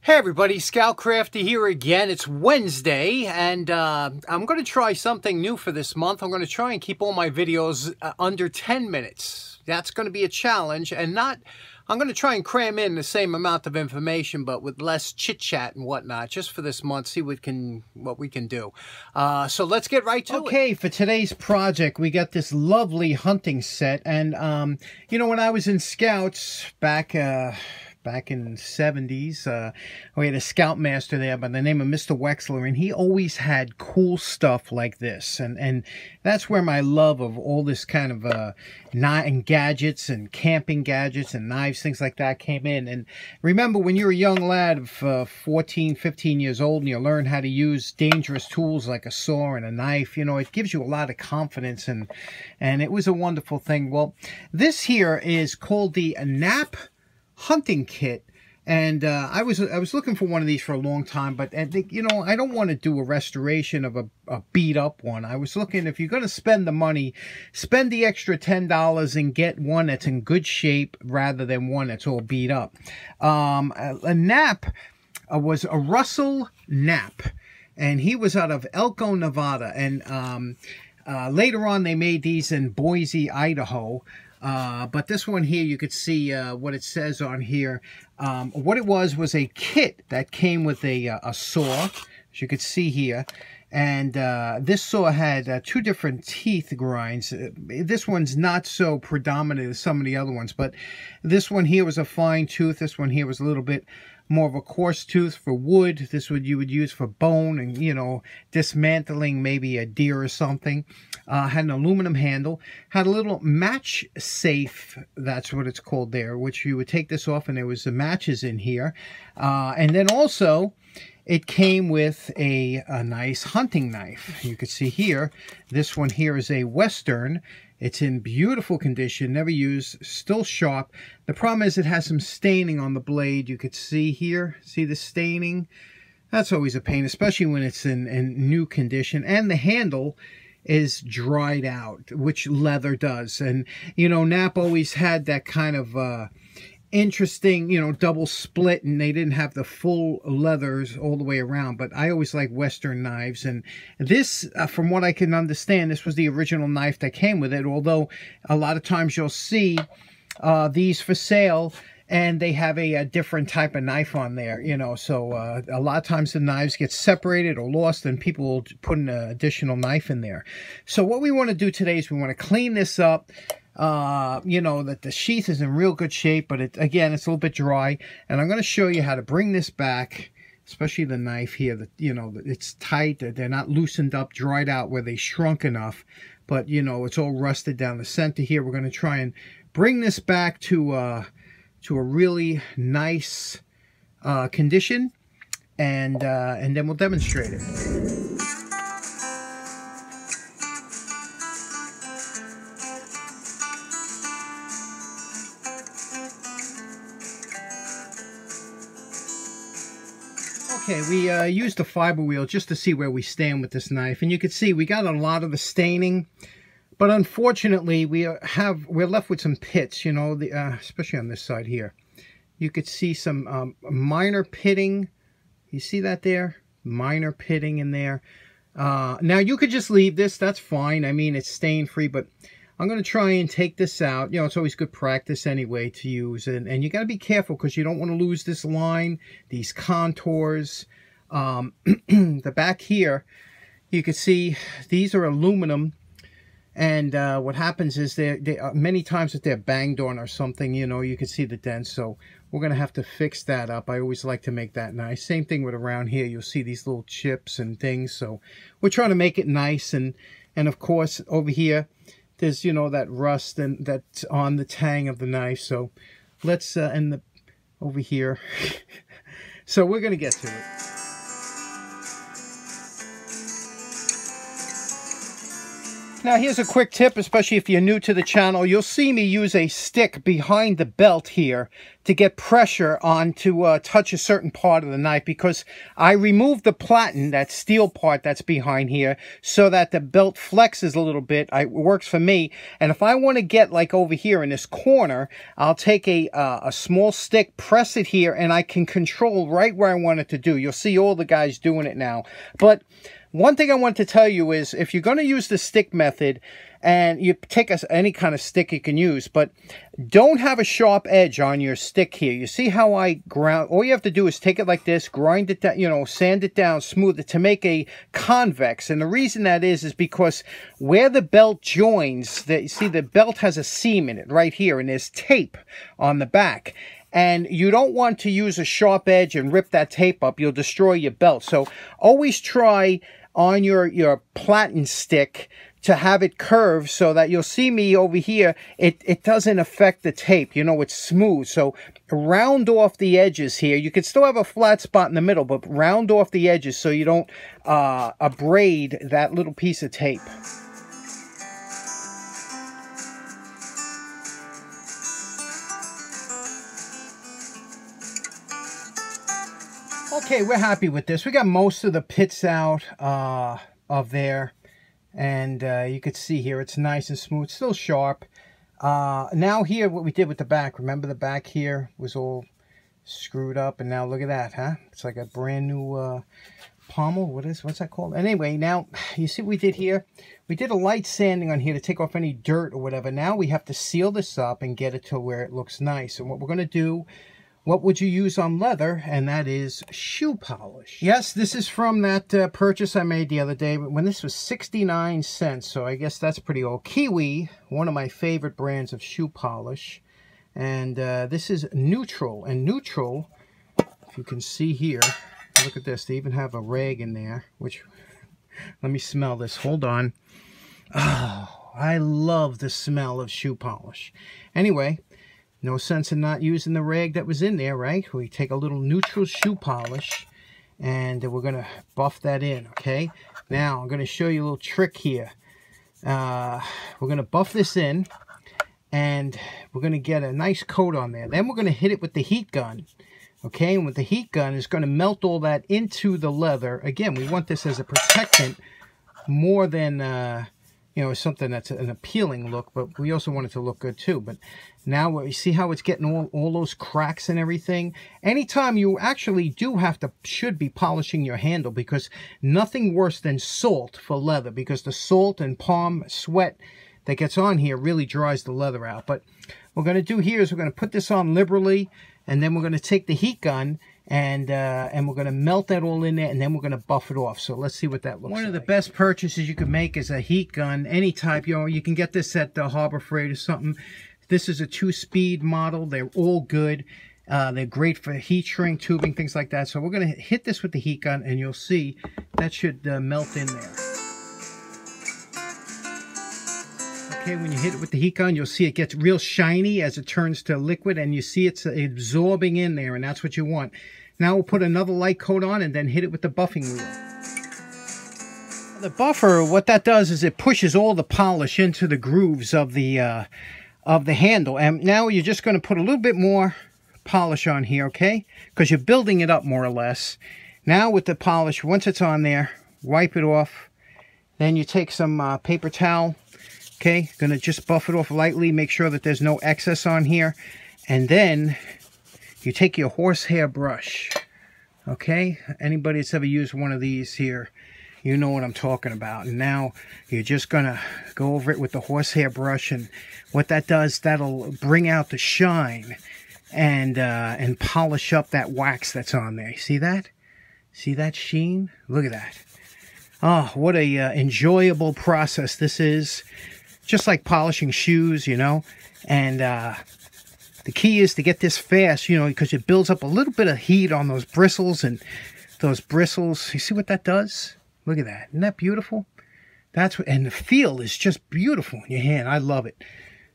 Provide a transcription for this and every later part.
Hey everybody, Scout Crafty here again. It's Wednesday and I'm going to try something new for this month. I'm going to try and keep all my videos under 10 minutes. That's going to be a challenge, and I'm going to try and cram in the same amount of information but with less chit-chat and whatnot just for this month, see what we can do. So let's get right to it. Okay, for today's project we got this lovely hunting set, and you know, when I was in Scouts back in the 70s, we had a scoutmaster there by the name of Mr. Wexler, and he always had cool stuff like this. And that's where my love of all this kind of gadgets and camping gadgets and knives, things like that came in. And remember, when you're a young lad of 14, 15 years old and you learn how to use dangerous tools like a saw and a knife, you know, it gives you a lot of confidence, and it was a wonderful thing. Well, this here is called the Knapp Hunting Kit, and I was looking for one of these for a long time, but you know, I don't want to do a restoration of a beat up one. I was looking, if you're going to spend the money, spend the extra $10 and get one that's in good shape rather than one that's all beat up. A Knapp was a Russell Knapp, and he was out of Elko, Nevada, and later on they made these in Boise, Idaho. But this one here, you could see what it says on here. What it was a kit that came with a saw, as you could see here. And this saw had two different teeth grinds. This one's not so predominant as some of the other ones, but this one here was a fine tooth. This one here was a little bit more of a coarse tooth for wood. This would you would use for bone and, you know, dismantling maybe a deer or something. Had an aluminum handle, had a little match safe, that's what it's called there, which you would take this off and there was the matches in here. And then also it came with a nice hunting knife. You could see here, this one here is a Western. It's in beautiful condition, never used, still sharp. The problem is it has some staining on the blade. You could see here, see the staining? That's always a pain, especially when it's in new condition. And the handle is dried out, which leather does. And, you know, Knapp always had that kind of interesting, you know, double split, and they didn't have the full leathers all the way around. But I always like Western knives, and this, from what I can understand, this was the original knife that came with it, although a lot of times you'll see these for sale and they have a different type of knife on there, you know. So a lot of times the knives get separated or lost and people will put an additional knife in there. So what we want to do today is we want to clean this up. You know, that the sheath is in real good shape, but again, it's a little bit dry. And I'm going to show you how to bring this back, especially the knife here, that, you know, it's tight, they're not loosened up, dried out where they shrunk enough, but, you know, it's all rusted down the center here. We're going to try and bring this back to a really nice condition, and then we'll demonstrate it. Okay, we used the fiber wheel just to see where we stand with this knife, and you can see we got a lot of the staining, but unfortunately we're left with some pits, you know, especially on this side here. You could see some minor pitting. You see that there? Minor pitting in there. Now you could just leave this, that's fine. I mean, it's stain free, but I'm going to try and take this out. You know, it's always good practice anyway to use. And you got to be careful because you don't want to lose this line, these contours. The back here, you can see these are aluminum. And what happens is many times if they're banged on or something, you know, you can see the dents. So we're going to have to fix that up. I always like to make that nice. Same thing with around here. You'll see these little chips and things. So we're trying to make it nice. And of course, over here, there's, you know, that rust and that's on the tang of the knife. So let's end over here. So we're going to get to it. Now here's a quick tip, especially if you're new to the channel. You'll see me use a stick behind the belt here to get pressure on to touch a certain part of the knife, because I removed the platen, that steel part that's behind here, so that the belt flexes a little bit. It works for me. And if I want to get like over here in this corner, I'll take a small stick, press it here, and I can control right where I want it to do. You'll see all the guys doing it now. But one thing I want to tell you is, if you're going to use the stick method, and you take any kind of stick you can use, but don't have a sharp edge on your stick here. You see how I ground? All you have to do is take it like this, grind it down, you know, sand it down, smooth it to make a convex. And the reason that is because where the belt joins, you see the belt has a seam in it right here, and there's tape on the back. And you don't want to use a sharp edge and rip that tape up. You'll destroy your belt. So always try on your platen stick to have it curved, so that you'll see me over here, it doesn't affect the tape. You know, it's smooth. So round off the edges here. You can still have a flat spot in the middle, but round off the edges so you don't abrade that little piece of tape. Okay, we're happy with this. We got most of the pits out of there. And you could see here, it's nice and smooth, still sharp. Now here, what we did with the back, remember the back here was all screwed up, and now look at that, huh? It's like a brand new pommel. What's that called? Anyway, now you see what we did here? We did a light sanding on here to take off any dirt or whatever. Now we have to seal this up and get it to where it looks nice. And what we're going to do, what would you use on leather? And that is shoe polish. Yes, this is from that purchase I made the other day, when this was 69 cents. So I guess that's pretty old. Kiwi, one of my favorite brands of shoe polish. And this is neutral. And neutral, if you can see here, look at this. They even have a rag in there, which, let me smell this. Hold on. Oh, I love the smell of shoe polish. Anyway, no sense in not using the rag that was in there, right? We take a little neutral shoe polish, and we're going to buff that in, okay? Now, I'm going to show you a little trick here. We're going to buff this in, and we're going to get a nice coat on there. Then we're going to hit it with the heat gun, okay? And with the heat gun, it's going to melt all that into the leather. Again, we want this as a protectant more than, you know, something that's an appealing look, but we also want it to look good too. But now you see how it's getting all those cracks and everything. Anytime you actually should be polishing your handle, because nothing worse than salt for leather, because the salt and palm sweat that gets on here really dries the leather out. But what we're going to do here is we're going to put this on liberally, and then we're going to take the heat gun and we're going to melt that all in there, and then we're going to buff it off. So let's see what that looks like. One of the best purchases you can make is a heat gun, any type. You know, you can get this at Harbor Freight or something. This is a 2-speed model. They're all good. They're great for heat shrink, tubing, things like that. So we're going to hit this with the heat gun, and you'll see that should melt in there. Okay, when you hit it with the heat gun, you'll see it gets real shiny as it turns to liquid, and you see it's absorbing in there, and that's what you want. Now we'll put another light coat on and then hit it with the buffing wheel. The buffer, what that does is it pushes all the polish into the grooves of the handle. And now you're just going to put a little bit more polish on here, okay? Because you're building it up more or less. Now with the polish, once it's on there, wipe it off. Then you take some paper towel. Okay, gonna just buff it off lightly, make sure that there's no excess on here. And then you take your horsehair brush. Okay, anybody that's ever used one of these here, you know what I'm talking about. And now you're just gonna go over it with the horsehair brush, and what that does, that'll bring out the shine and polish up that wax that's on there. You see that? See that sheen? Look at that. Oh, what a enjoyable process this is. Just like polishing shoes, you know. And the key is to get this fast, you know, because it builds up a little bit of heat on those bristles. And those bristles, you see what that does? Look at that. Isn't that beautiful? That's what, and the feel is just beautiful in your hand. I love it.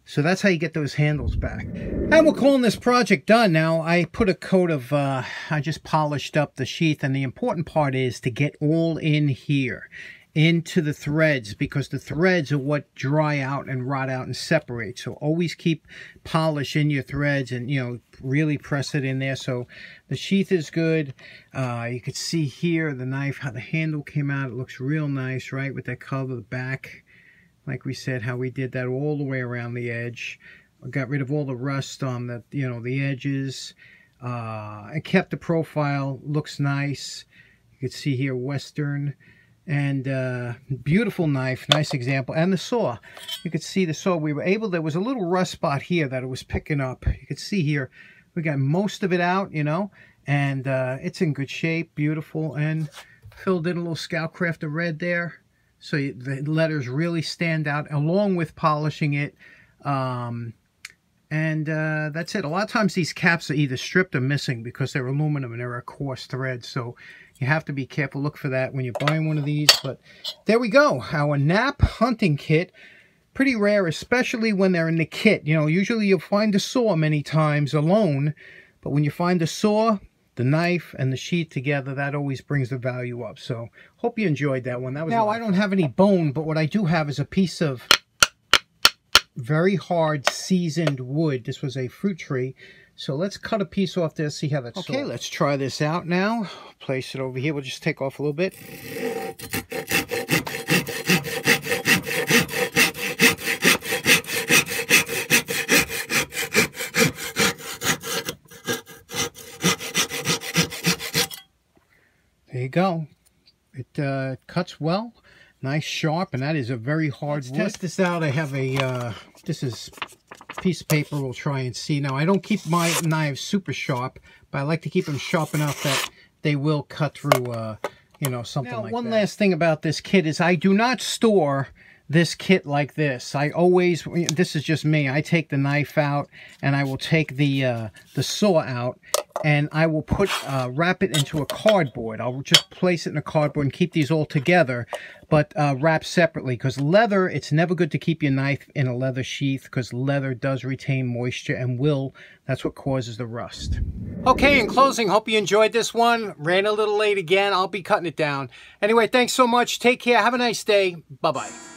So that's how you get those handles back. And we're calling this project done now. I put a coat of, I just polished up the sheath. And the important part is to get all in here. into the threads, because the threads are what dry out and rot out and separate. So always keep polish in your threads, and really press it in there. So the sheath is good. You could see here the knife, how the handle came out. It looks real nice, right, with that color of the back. Like we said, how we did that all the way around the edge. I got rid of all the rust on the the edges. I kept the profile. Looks nice. You can see here Western. And beautiful knife, nice example. And the saw, you could see the saw, we were able, there was a little rust spot here that it was picking up. You could see here, we got most of it out, and it's in good shape, beautiful, and filled in a little Scoutcraft of red there. So the letters really stand out, along with polishing it. And that's it. A lot of times these caps are either stripped or missing because they're aluminum and they're a coarse thread. So you have to be careful. Look for that when you're buying one of these. But there we go. Our Knapp Hunting Kit. Pretty rare, especially when they're in the kit. Usually you'll find the saw many times alone. But when you find the saw, the knife, and the sheath together, that always brings the value up. So hope you enjoyed that one. Now, I don't have any bone, but what I do have is a piece of very hard seasoned wood. This was a fruit tree. So let's cut a piece off there, see how that's okay. Let's try this out now. Place it over here. We'll just take off a little bit. There you go. It cuts well. Nice sharp, and that is a very hard wood. Let's test this out. I have a, this is a piece of paper. We'll try and see. Now, I don't keep my knives super sharp, but I like to keep them sharp enough that they will cut through, something like that. One last thing about this kit is I do not store this kit like this. I always, this is just me, I take the knife out, and I will take the saw out, and I will wrap it into a cardboard. I'll just place it in a cardboard and keep these all together, but wrap separately, because leather, it's never good to keep your knife in a leather sheath, because leather does retain moisture and that's what causes the rust. Okay, in closing, hope you enjoyed this one. Ran a little late again. I'll be cutting it down. Anyway, thanks so much. Take care. Have a nice day. Bye-bye.